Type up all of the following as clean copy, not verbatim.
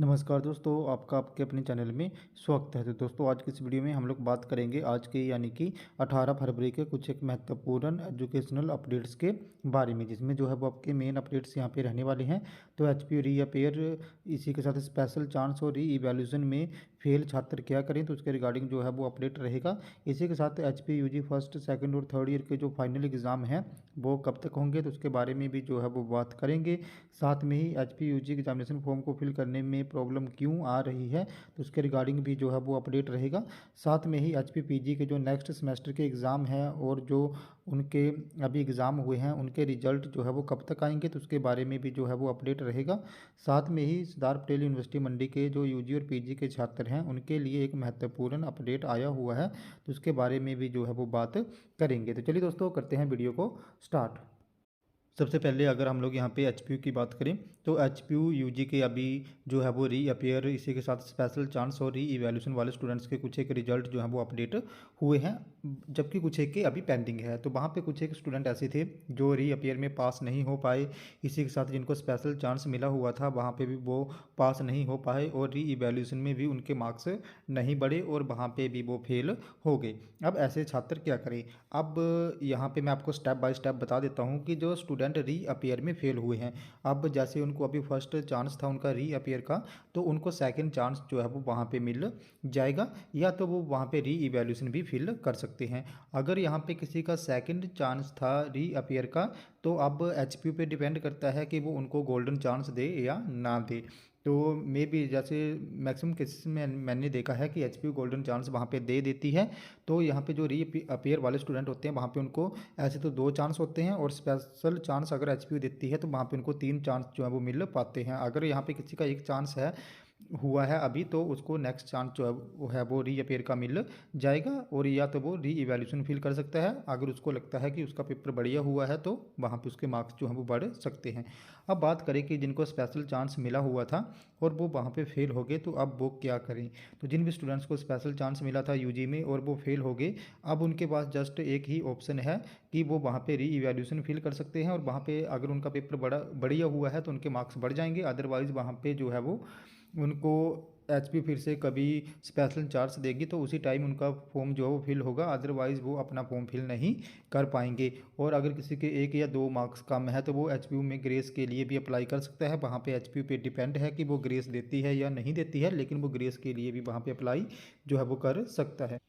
नमस्कार दोस्तों, आपका आपके अपने चैनल में स्वागत है। तो दोस्तों, आज की इस वीडियो में हम लोग बात करेंगे आज के यानी कि 18 फरवरी के कुछ एक महत्वपूर्ण एजुकेशनल अपडेट्स के बारे में, जिसमें जो है वो आपके मेन अपडेट्स यहाँ पे रहने वाले हैं। तो एचपीयू रीअपेयर, इसी के साथ स्पेशल चांस और री इवैल्यूएशन में फेल छात्र क्या करें, तो उसके रिगार्डिंग जो है वो अपडेट रहेगा। इसी के साथ एचपीयूजी फर्स्ट, सेकंड और थर्ड ईयर के जो फाइनल एग्ज़ाम हैं वो कब तक होंगे, तो उसके बारे में भी जो है वो बात करेंगे। साथ में ही एचपीयूजी एग्जामिनेशन फॉर्म को फिल करने में प्रॉब्लम क्यों आ रही है, तो उसके रिगार्डिंग भी जो है वो अपडेट रहेगा। साथ में ही एचपीपीजी के जो नेक्स्ट सेमेस्टर के एग्ज़ाम हैं और जो उनके अभी एग्ज़ाम हुए हैं उनके रिजल्ट जो है वो कब तक आएंगे, तो उसके बारे में भी जो है वो अपडेट रहेगा। साथ में ही सरदार पटेल यूनिवर्सिटी मंडी के जो यूजी और पीजी के छात्र हैं उनके लिए एक महत्वपूर्ण अपडेट आया हुआ है, तो उसके बारे में भी जो है वो बात करेंगे। तो चलिए दोस्तों, करते हैं वीडियो को स्टार्ट। सबसे पहले अगर हम लोग यहाँ पे एचपीयू की बात करें, तो एचपीयू यूजी के अभी जो है वो रीअपेयर, इसी के साथ स्पेशल चांस और री इवैल्यूएशन वाले स्टूडेंट्स के कुछ एक रिजल्ट जो है वो अपडेट हुए हैं, जबकि कुछ एक के अभी पेंडिंग है। तो वहाँ पे कुछ एक स्टूडेंट ऐसे थे जो रीअपेयर में पास नहीं हो पाए, इसी के साथ जिनको स्पेशल चांस मिला हुआ था वहाँ पर भी वो पास नहीं हो पाए और री इवैल्यूएशन में भी उनके मार्क्स नहीं बढ़े और वहाँ पर भी वो फेल हो गए। अब ऐसे छात्र क्या करें? अब यहाँ पे मैं आपको स्टेप बाय स्टेप बता देता हूँ कि जो स्टूडेंट रीअपेयर में फेल हुए हैं, अब जैसे उनको अभी फर्स्ट चांस था उनका रीअपेयर का, तो उनको सेकंड चांस जो है वो वहाँ पे मिल जाएगा, या तो वो वहाँ पे री इवैल्यूएशन भी फिल कर सकते हैं। अगर यहाँ पे किसी का सेकंड चांस था रीअपेयर का, तो अब एचपीयू पे डिपेंड करता है कि वो उनको गोल्डन चांस दे या ना दे। तो मे बी जैसे मैक्सिमम केसेस में मैंने देखा है कि एचपीयू गोल्डन चांस वहाँ पे दे देती है। तो यहाँ पे जो री अपेयर वाले स्टूडेंट होते हैं वहाँ पे उनको ऐसे तो 2 चांस होते हैं, और स्पेशल चांस अगर एचपीयू देती है तो वहाँ पे उनको 3 चांस जो है वो मिल पाते हैं। अगर यहाँ पे किसी का एक चांस है हुआ है अभी, तो उसको नेक्स्ट चांस जो है वो रीअपेयर का मिल जाएगा, और या तो वो री इवैल्यूएशन फिल कर सकता है। अगर उसको लगता है कि उसका पेपर बढ़िया हुआ है तो वहाँ पे उसके मार्क्स जो हैं वो बढ़ सकते हैं। अब बात करें कि जिनको स्पेशल चांस मिला हुआ था और वो वहाँ पे फेल हो गए, तो अब वो क्या करें? तो जिन भी स्टूडेंट्स को स्पेशल चांस मिला था यूजी में और वो फेल हो गए, अब उनके पास जस्ट एक ही ऑप्शन है कि वो वहाँ पे री इवैल्यूएशन फिल कर सकते हैं, और वहाँ पे अगर उनका पेपर बढ़िया हुआ है तो उनके मार्क्स बढ़ जाएंगे। अदरवाइज़ वहाँ पे जो है वो उनको एचपी फिर से कभी स्पेशल चार्ज देगी तो उसी टाइम उनका फॉर्म जो है वो फिल होगा, अदरवाइज़ वो अपना फॉर्म फिल नहीं कर पाएंगे। और अगर किसी के 1 या 2 मार्क्स कम है तो वो एचपीयू में ग्रेस के लिए भी अप्लाई कर सकता है। वहाँ पे एचपीयू पे डिपेंड है कि वो ग्रेस देती है या नहीं देती है, लेकिन वो ग्रेस के लिए भी वहाँ पे अप्लाई जो है वो कर सकता है।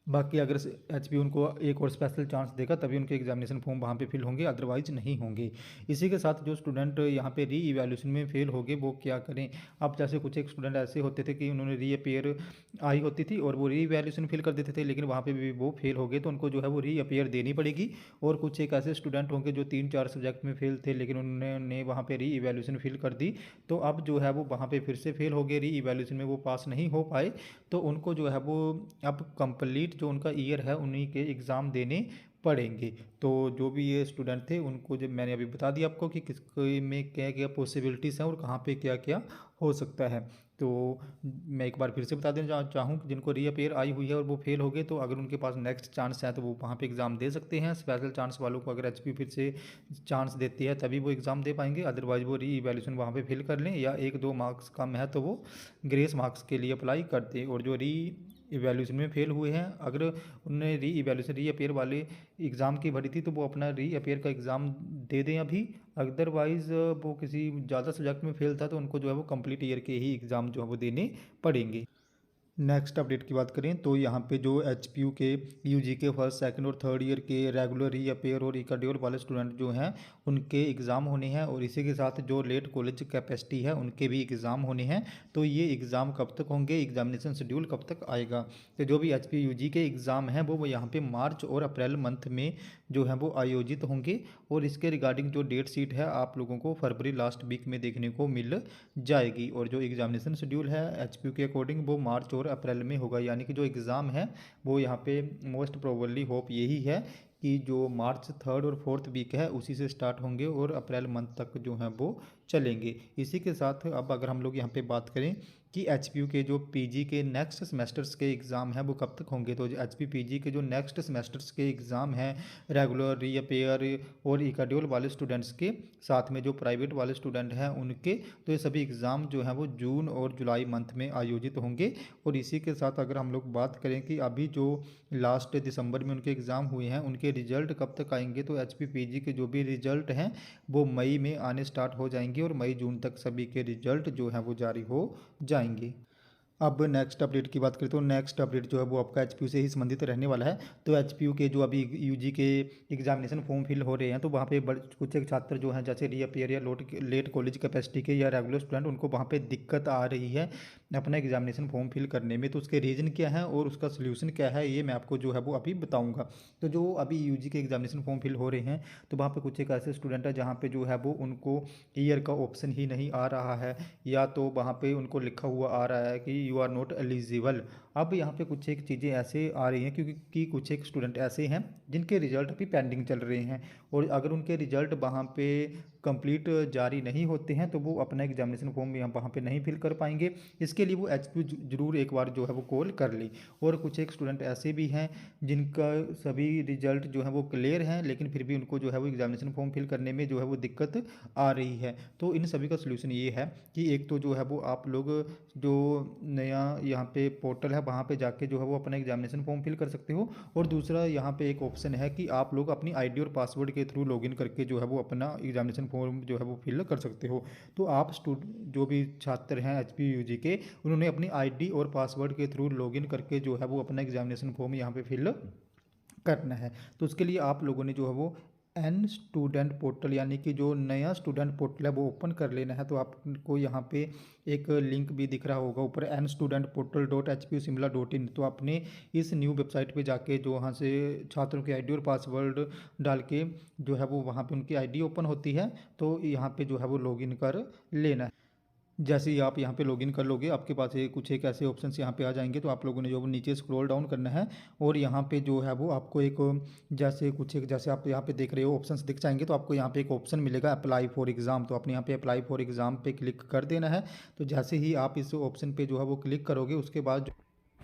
बाकी अगर एचपी उनको एक और स्पेशल चांस देगा तभी उनके एग्जामिनेशन फॉर्म वहाँ पे फिल होंगे, अदरवाइज नहीं होंगे। इसी के साथ जो स्टूडेंट यहाँ पे री इवैल्यूएशन में फेल हो गए वो क्या करें? अब जैसे कुछ एक स्टूडेंट ऐसे होते थे कि उन्होंने रीअपेयर आई होती थी और वो री इवैल्यूएशन फिल कर देते थे, लेकिन वहाँ पे भी वो फेल हो गए, तो उनको जो है वो रीअपेयर देनी पड़ेगी। और कुछ एक ऐसे स्टूडेंट होंगे जो 3-4 सब्जेक्ट में फेल थे लेकिन उन्होंने वहाँ पे री इवैल्यूएशन फिल कर दी, तो अब जो है वो वहाँ पे फिर से फेल हो गए, री इवैल्यूएशन में वो पास नहीं हो पाए, तो उनको जो है वो अब कंप्लीट जो उनका ईयर है उन्हीं के एग्ज़ाम देने पड़ेंगे। तो जो भी ये स्टूडेंट थे उनको, जब मैंने अभी बता दिया आपको कि किसके में क्या क्या पॉसिबिलिटीज़ हैं और कहाँ पे क्या क्या हो सकता है। तो मैं एक बार फिर से बता देना चाहूँ कि जिनको रीअपेयर आई हुई है और वो फेल हो गए, तो अगर उनके पास नेक्स्ट चांस है तो वो वहाँ पे एग्ज़ाम दे सकते हैं। स्पेशल चांस वालों को अगर एचपी फिर से चांस देती है तभी वो एग्ज़ाम दे पाएंगे, अदरवाइज़ वो री इवैल्यूएशन वहाँ पे फिल कर लें, या 1-2 मार्क्स कम है तो वो ग्रेस मार्क्स के लिए अप्लाई कर दें। और जो री इवैल्यूएशन में फेल हुए हैं, अगर उनने री इवैल्यूएशन रीअपेयर वाले एग्ज़ाम की भरी थी तो वो अपना रीअपेयर का एग्ज़ाम दे दें अभी। अदरवाइज़ वो किसी ज़्यादा सब्जेक्ट में फेल था तो उनको जो है वो कंप्लीट ईयर के ही एग्ज़ाम जो है वो देने पड़ेंगे। नेक्स्ट अपडेट की बात करें तो यहाँ पे जो एचपीयू के यूजी के फर्स्ट, सेकंड और थर्ड ईयर के रेगुलर रीअपेयर और इकाड्योर वाले स्टूडेंट जो हैं उनके एग्ज़ाम होने हैं, और इसी के साथ जो लेट कॉलेज कैपेसिटी है उनके भी एग्ज़ाम होने हैं। तो ये एग्ज़ाम कब तक होंगे, एग्जामिनेशन शेड्यूल कब तक आएगा? तो जो भी एचपीयू यूजी के एग्ज़ाम हैं वो यहाँ पे मार्च और अप्रैल मंथ में जो है वो आयोजित होंगे, और इसके रिगार्डिंग जो डेट शीट है आप लोगों को फरवरी लास्ट वीक में देखने को मिल जाएगी। और जो एग्जामिनेशन शेड्यूल है एचपीयू के अकॉर्डिंग वो मार्च और अप्रैल में होगा, यानी कि जो एग्ज़ाम है वो यहाँ पे मोस्ट प्रोबेबली होप यही है कि जो मार्च 3rd और 4th वीक है उसी से स्टार्ट होंगे और अप्रैल मंथ तक जो है वो चलेंगे। इसी के साथ अब अगर हम लोग यहाँ पे बात करें कि एचपीयू के जो पीजी के नेक्स्ट सेमेस्टर्स के एग्ज़ाम हैं वो कब तक होंगे, तो एचपी पीजी के जो नेक्स्ट सेमेस्टर्स के एग्ज़ाम हैं रेगुलर, रीअपेयर और इकाड्यूल वाले स्टूडेंट्स के साथ में जो प्राइवेट वाले स्टूडेंट हैं उनके, तो ये सभी एग्ज़ाम जो हैं वो जून और जुलाई मंथ में आयोजित होंगे। और इसी के साथ अगर हम लोग बात करें कि अभी जो लास्ट दिसंबर में उनके एग्ज़ाम हुए हैं उनके रिजल्ट कब तक आएंगे, तो एचपी पीजी के जो भी रिजल्ट हैं वो मई में आने स्टार्ट हो जाएंगे और मई जून तक सभी के रिजल्ट जो हैं वो जारी हो जाएंगे। अब नेक्स्ट अपडेट की बात करें तो नेक्स्ट अपडेट जो है वो आपका एचपीयू से ही संबंधित रहने वाला है। तो एचपीयू के जो अभी यूजी के एग्जामिनेशन फॉर्म फिल हो रहे हैं तो वहाँ पे कुछ एक छात्र जो हैं जैसे रीअपेयर या लेट कॉलेज कैपेसिटी के या रेगुलर स्टूडेंट, उनको वहाँ पे दिक्कत आ रही है अपना एग्जामिनेशन फॉर्म फिल करने में। तो उसके रीज़न क्या है और उसका सोल्यूशन क्या है ये मैं आपको जो है वो अभी बताऊँगा। तो जो अभी यूजी के एग्जामिनेशन फॉर्म फिल हो रहे हैं तो वहाँ पर कुछ एक ऐसे स्टूडेंट है जहाँ पर जो है वो उनको ईयर का ऑप्शन ही नहीं आ रहा है, या तो वहाँ पे उनको लिखा हुआ आ रहा है कि यू आर नॉट एलिजिबल। अब यहाँ पे कुछ एक चीज़ें ऐसे आ रही हैं क्योंकि कुछ एक स्टूडेंट ऐसे हैं जिनके रिजल्ट अभी पेंडिंग चल रहे हैं, और अगर उनके रिजल्ट वहाँ पे कंप्लीट जारी नहीं होते हैं तो वो अपना एग्जामिनेशन फॉर्म यहाँ वहाँ पे नहीं फिल कर पाएंगे। इसके लिए वो एचपीयू जरूर एक बार जो है वो कॉल कर ले। और कुछ एक स्टूडेंट ऐसे भी हैं जिनका सभी रिजल्ट जो है वो क्लियर हैं लेकिन फिर भी उनको जो है वो एग्जामिनेशन फॉर्म फिल करने में जो है वो दिक्कत आ रही है। तो इन सभी का सोल्यूशन ये है कि एक तो जो है वो आप लोग जो नया यहाँ पे पोर्टल है वहाँ पे जाके जो है वो अपना एग्जामिनेशन फॉर्म फिल कर सकते हो, और दूसरा यहाँ पे एक ऑप्शन है कि आप लोग अपनी आईडी और पासवर्ड के थ्रू लॉगिन करके जो है वो अपना एग्जामिनेशन फॉर्म जो है वो फिल कर सकते हो। तो आप जो भी छात्र हैं एचपीयूजी के, उन्होंने अपनी आईडी और पासवर्ड के थ्रू लॉगिन करके जो है वो अपना एग्जामिनेशन फॉर्म यहाँ पे फिल करना है। तो उसके लिए आप लोगों ने जो है वो एन स्टूडेंट पोर्टल यानी कि जो नया स्टूडेंट पोर्टल है वो ओपन कर लेना है। तो आपको यहाँ पे एक लिंक भी दिख रहा होगा ऊपर nstudentportal.hpusimla.in। तो आपने इस न्यू वेबसाइट पे जाके जो वहाँ से छात्रों की आईडी और पासवर्ड डाल के जो है वो वहाँ पे उनकी आईडी ओपन होती है, तो यहाँ पे जो है वो लॉगिन कर लेना है। जैसे ही आप यहाँ पे लॉगिन कर लोगे आपके पास कुछ एक ऐसे ऑप्शंस यहाँ पे आ जाएंगे। तो आप लोगों ने जो वो नीचे स्क्रॉल डाउन करना है और यहाँ पे जो है वो आपको एक जैसे कुछ एक जैसे आप यहाँ पे देख रहे हो ऑप्शंस दिख जाएंगे, तो आपको यहाँ पे एक ऑप्शन मिलेगा अप्लाई फॉर एग्ज़ाम। तो आपने यहाँ पे अप्लाई फॉर एग्ज़ाम पे क्लिक कर देना है। तो जैसे ही आप इस ऑप्शन पे जो है वो क्लिक करोगे उसके बाद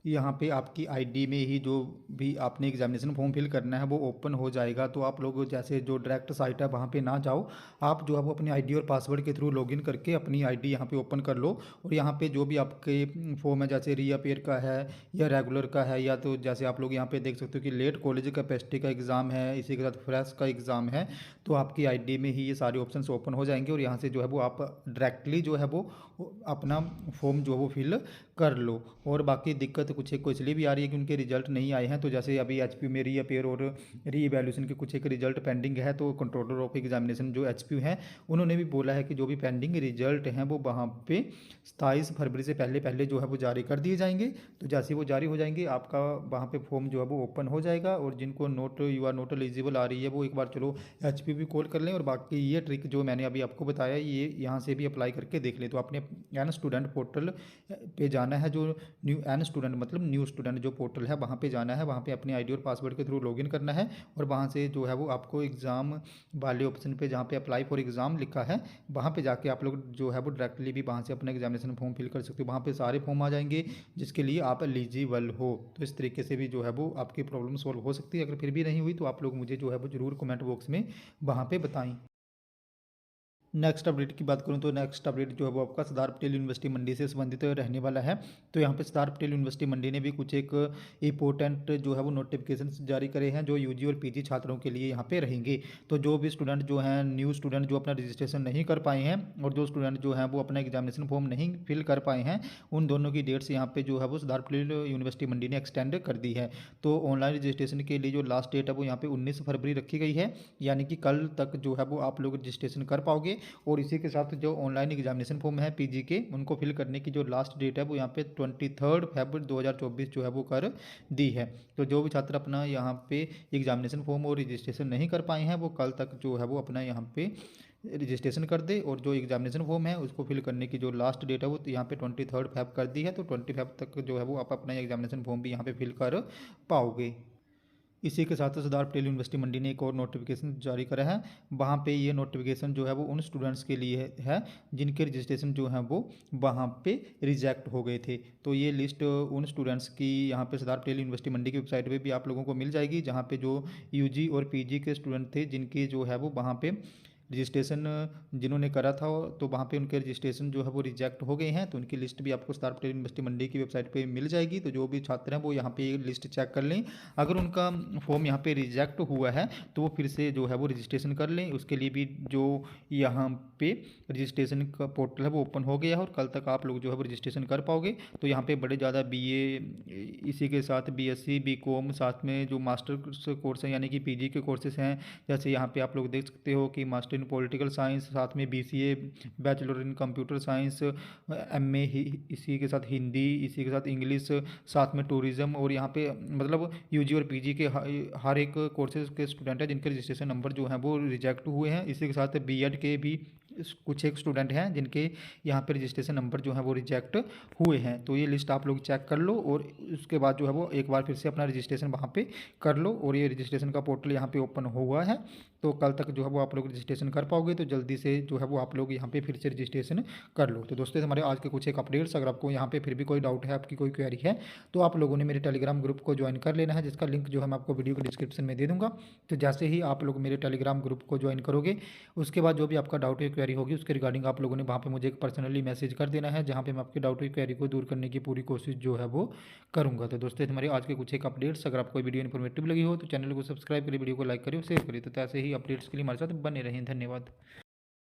यहाँ पे आपकी आईडी में ही जो भी आपने एग्जामिनेशन फॉर्म फिल करना है वो ओपन हो जाएगा। तो आप लोग जैसे जो डायरेक्ट साइट है वहाँ पे ना जाओ, आप जो है वो अपनी आईडी और पासवर्ड के थ्रू लॉगिन करके अपनी आईडी यहाँ पे ओपन कर लो। और यहाँ पे जो भी आपके फॉर्म है जैसे रीअपेयर का है या रेगुलर का है, या तो जैसे आप लोग यहाँ पे देख सकते हो कि लेट कॉलेज कैपेसिटी का एग्ज़ाम है, इसी के साथ फ्रेश का एग्ज़ाम है, तो आपकी आईडी में ही ये सारे ऑप्शन ओपन हो जाएंगे और यहाँ से जो है वो आप डायरेक्टली जो है वो अपना फॉर्म जो है वो फिल कर लो। और बाकी दिक्कत कुछ एक को इसलिए भी आ रही है कि उनके रिजल्ट नहीं आए हैं। तो जैसे अभी एचपीयू में रीअपेयर और री इवैल्यूएशन के कुछ एक रिजल्ट पेंडिंग है, तो कंट्रोलर ऑफ एग्जामिनेशन जो एचपीयू हैं उन्होंने भी बोला है कि जो भी पेंडिंग रिजल्ट हैं वो वहाँ पे 27 फरवरी से पहले पहले जो है वो जारी कर दिए जाएंगे। तो जैसे ही वो जारी हो जाएंगे आपका वहाँ पे फॉर्म जो है वो ओपन हो जाएगा। और जिनको not you are not eligible आ रही है वो एक बार चलो एचपीयू भी कॉल कर लें। और बाकी ये ट्रिक जो मैंने अभी आपको बताया ये यहाँ से भी अप्लाई करके देख लें। तो आपने एन स्टूडेंट पोर्टल पे जाना है, जो न्यू एन स्टूडेंट मतलब न्यू स्टूडेंट जो पोर्टल है वहाँ पे जाना है, वहाँ पे अपनी आईडी और पासवर्ड के थ्रू लॉगिन करना है और वहाँ से जो है वो आपको एग्ज़ाम वाले ऑप्शन पे जहाँ पे अप्लाई फॉर एग्ज़ाम लिखा है वहाँ पे जाके आप लोग जो है वो डायरेक्टली भी वहाँ से अपना एग्जामिनेशन फॉर्म फिल कर सकते हो। वहाँ पे सारे फॉर्म आ जाएंगे जिसके लिए आप एलिजिबल हो। तो इस तरीके से भी जो है वो आपकी प्रॉब्लम सॉल्व हो सकती है। अगर फिर भी नहीं हुई तो आप लोग मुझे जो है वो ज़रूर कमेंट बॉक्स में वहाँ पर बताएँ। नेक्स्ट अपडेट की बात करूं तो नेक्स्ट अपडेट जो है वो आपका सरदार पटेल यूनिवर्सिटी मंडी से संबंधित रहने वाला है। तो यहाँ पे सरदार पटेल यूनिवर्सिटी मंडी ने भी कुछ एक इंपॉर्टेंट जो है वो नोटिफिकेशन जारी करे हैं जो यूजी और पीजी छात्रों के लिए यहाँ पे रहेंगे। तो जो भी स्टूडेंट जो हैं न्यू स्टूडेंट जो अपना रजिस्ट्रेशन नहीं कर पाए हैं और जो स्टूडेंट जो हैं वो अपना एग्जामिनेशन फॉर्म नहीं फिल कर पाए हैं, उन दोनों की डेट्स यहाँ पे जो है वो सरदार पटेल यूनिवर्सिटी मंडी ने एक्सटेंड कर दी है। तो ऑनलाइन रजिस्ट्रेशन के लिए जो लास्ट डेट है वो यहाँ पे 19 फरवरी रखी गई है, यानी कि कल तक जो है वो आप लोग रजिस्ट्रेशन कर पाओगे। और इसी के साथ जो ऑनलाइन एग्जामिनेशन फॉर्म है पीजी के उनको फिल करने की जो लास्ट डेट है वो यहाँ पे 23 फरवरी 2024 जो है वो कर दी है। तो जो भी छात्र अपना यहाँ पे एग्जामिनेशन फॉर्म और रजिस्ट्रेशन नहीं कर पाए हैं वो कल तक जो है वो अपना यहाँ पे रजिस्ट्रेशन कर दे। और जो एग्जामिनेशन फॉर्म है उसको फिल करने की जो लास्ट डेट है वो यहाँ पे 23 फरवरी कर दी है। तो 20 फरवरी तक जो है वो आप अपना एग्जामिनेशन फॉर्म भी यहाँ पे फिल कर पाओगे। इसी के साथ सरदार पटेल यूनिवर्सिटी मंडी ने एक और नोटिफिकेशन जारी करा है। वहाँ पे ये नोटिफिकेशन जो है वो उन स्टूडेंट्स के लिए है जिनके रजिस्ट्रेशन जो है वो वहाँ पे रिजेक्ट हो गए थे। तो ये लिस्ट उन स्टूडेंट्स की यहाँ पे सरदार पटेल यूनिवर्सिटी मंडी की वेबसाइट पे भी आप लोगों को मिल जाएगी, जहाँ पे जो यूजी और पीजी के स्टूडेंट थे जिनके जो है वो वहाँ पे रजिस्ट्रेशन जिन्होंने करा था, तो वहाँ पे उनके रजिस्ट्रेशन जो है वो रिजेक्ट हो गए हैं। तो उनकी लिस्ट भी आपको सरदार पटेल यूनिवर्सिटी मंडी की वेबसाइट पे मिल जाएगी। तो जो भी छात्र हैं वो यहाँ पे लिस्ट चेक कर लें। अगर उनका फॉर्म यहाँ पे रिजेक्ट हुआ है तो वो फिर से जो है वो रजिस्ट्रेशन कर लें। उसके लिए भी जो यहाँ पे रजिस्ट्रेशन का पोर्टल है वो ओपन हो गया है और कल तक आप लोग जो है वो रजिस्ट्रेशन कर पाओगे। तो यहाँ पे बड़े ज़्यादा बीए, इसी के साथ बीएससी, बीकॉम, साथ में जो मास्टर कोर्स हैं यानी कि पीजी के कोर्सेज हैं, जैसे यहाँ पे आप लोग देख सकते हो कि मास्टर इन पॉलिटिकल साइंस, साथ में BCA, bachelor in computer science, MA, इसी के साथ हिंदी, इसी के साथ इंग्लिश, साथ में टूरिज्म, और यहाँ पे मतलब यूजी और पीजी के हर एक कोर्सेज के स्टूडेंट हैं जिनके रजिस्ट्रेशन नंबर जो हैं वो रिजेक्ट हुए हैं। इसी के साथ बीएड के भी कुछ एक स्टूडेंट हैं जिनके यहाँ पे रजिस्ट्रेशन नंबर जो है वो रिजेक्ट हुए हैं। तो ये लिस्ट आप लोग चेक कर लो और उसके बाद जो है वो एक बार फिर से अपना रजिस्ट्रेशन वहाँ पे कर लो। और ये रजिस्ट्रेशन का पोर्टल यहाँ पे ओपन हुआ है, तो कल तक जो है वो आप लोग रजिस्ट्रेशन कर पाओगे। तो जल्दी से जो है वो आप लोग यहाँ पे फिर से रजिस्ट्रेशन कर लो। तो दोस्तों हमारे आज के कुछ एक अपडेट्स, अगर आपको यहाँ पे फिर भी कोई डाउट है, आपकी कोई क्वेरी है, तो आप लोगों ने मेरे टेलीग्राम ग्रुप को ज्वाइन कर लेना है, जिसका लिंक जो है मैं आपको वीडियो के डिस्क्रिप्शन में दे दूँगा। तो जैसे ही आप लोग मेरे टेलीग्राम ग्रुप को ज्वाइन करोगे, उसके बाद जो भी आपका डाउट या क्वेरी होगी उसके रिगार्डिंग आप लोगों ने वहाँ पे मुझे एक पर्सनली मैसेज कर देना है, जहाँ पे मैं आपकी डाउट या क्वेरी को दूर करने की पूरी कोशिश जो है वो करूँगा। तो दोस्तों हमारे आज के कुछ एक अपडेट्स, अगर आपको वीडियो इन्फॉर्मेटिव लगी हो तो चैनल को सब्सक्राइब करिए, वीडियो को लाइक करिए और शेयर करिए। तो ऐसे ही अपडेट्स के लिए हमारे साथ बने रहें। धन्यवाद।